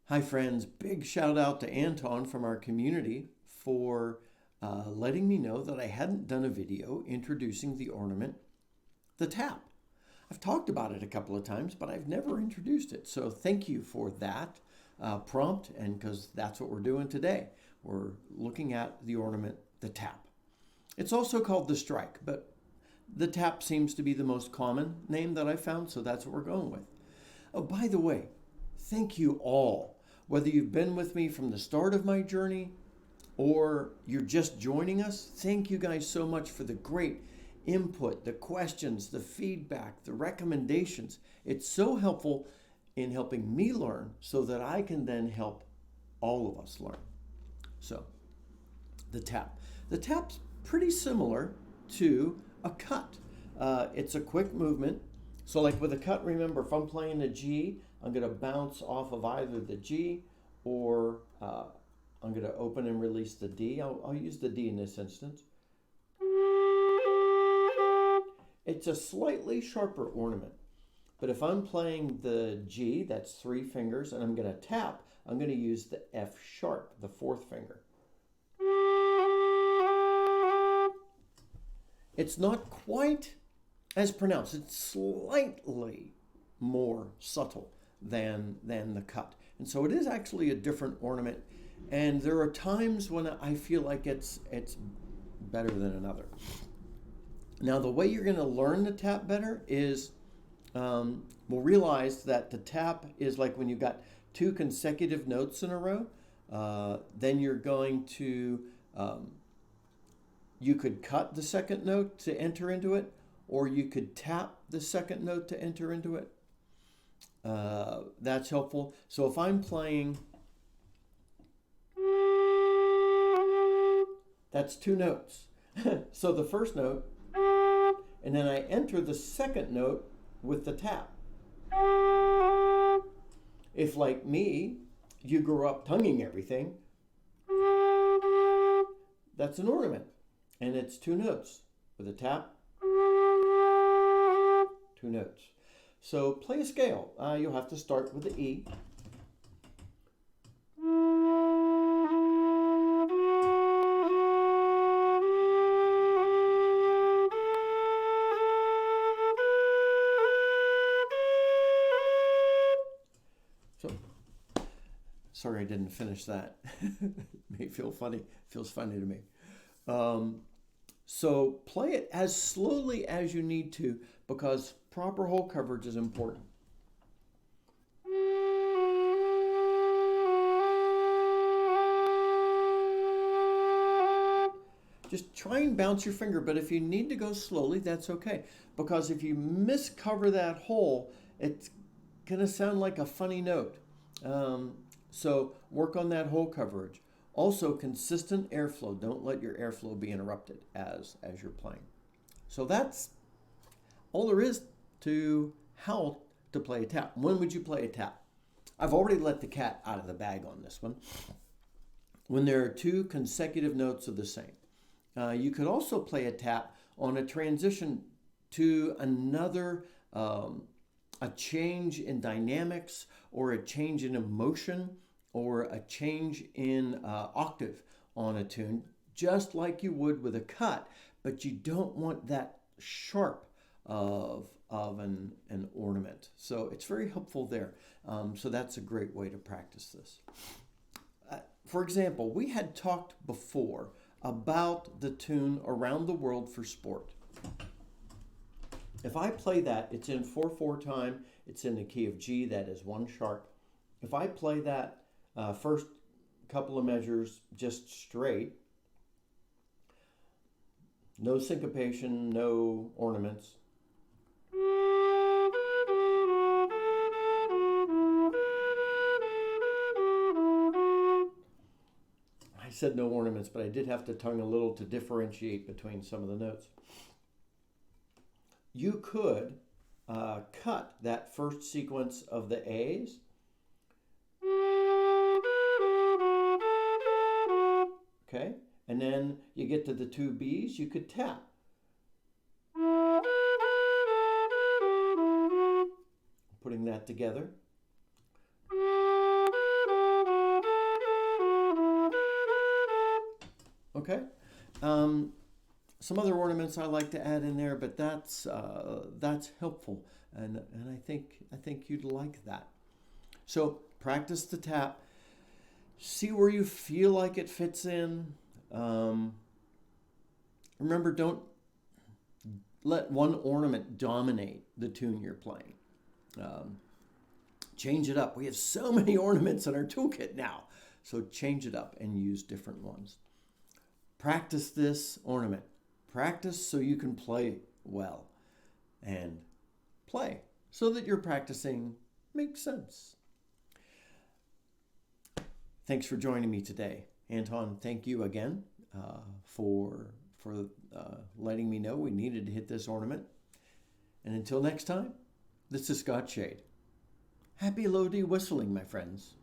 Hi, friends. Big shout out to Anton from our community for letting me know that I hadn't done a video introducing the ornament, the tap. I've talked about it a couple of times, but I've never introduced it. So thank you for that prompt, and because that's what we're doing today. We're looking at the ornament, the tap. It's also called the strike, but the tap seems to be the most common name that I found, so that's what we're going with. Oh, by the way, thank you all. Whether you've been with me from the start of my journey or you're just joining us, thank you guys so much for the great input, the questions, the feedback, the recommendations. It's so helpful in helping me learn so that I can then help all of us learn. So, the tap. The tap's pretty similar to a cut. It's a quick movement. So like with a cut, remember, if I'm playing a G, I'm going to bounce off of either the G or I'm going to open and release the D. I'll use the D in this instance. It's a slightly sharper ornament. But if I'm playing the G, that's 3 fingers, and I'm going to tap, I'm going to use the F sharp, the 4th finger. It's not quite as pronounced. It's slightly more subtle than the cut. And so it is actually a different ornament. And there are times when I feel like it's better than another. Now, the way you're going to learn the tap better is we'll realize that the tap is like when you've got 2 consecutive notes in a row. Then you're going to, you could cut the second note to enter into it, or you could tap the second note to enter into it. That's helpful. So if I'm playing, that's 2 notes. So the first note, and then I enter the second note with the tap. If, like me, you grew up tonguing everything, that's an ornament. And it's 2 notes with a tap, 2 notes. So play a scale. You'll have to start with the E. So, sorry I didn't finish that. It may feel funny. Feels funny to me. So play it as slowly as you need to because proper hole coverage is important. Just try and bounce your finger, but if you need to go slowly, that's okay. Because if you miscover that hole, it's going to sound like a funny note. So work on that hole coverage. Also, consistent airflow. Don't let your airflow be interrupted as you're playing. So that's all there is to how to play a tap. When would you play a tap? I've already let the cat out of the bag on this one. When there are 2 consecutive notes of the same. You could also play a tap on a transition to another, a change in dynamics or a change in emotion or a change in octave on a tune, just like you would with a cut, but you don't want that sharp of an ornament. So it's very helpful there. So that's a great way to practice this. For example, we had talked before about the tune Around the World for Sport. If I play that, it's in 4/4 time, it's in the key of G, that is 1 sharp. If I play that first couple of measures just straight, no syncopation, no ornaments. I said no ornaments, but I did have to tongue a little to differentiate between some of the notes. You could cut that first sequence of the A's. Okay, and then you get to the 2 B's, you could tap. Putting that together. Okay. Some other ornaments I like to add in there, but that's helpful, and I think you'd like that. So practice the tap. See where you feel like it fits in. Um, Remember, don't let one ornament dominate the tune you're playing. Um, Change it up. We have so many ornaments in our toolkit now, so change it up and use different ones. Practice this ornament. Practice so you can play well, and play so that your practicing makes sense. Thanks for joining me today. Anton, thank you again for letting me know we needed to hit this ornament. And until next time, this is Scott Shade. Happy Lodi whistling, my friends.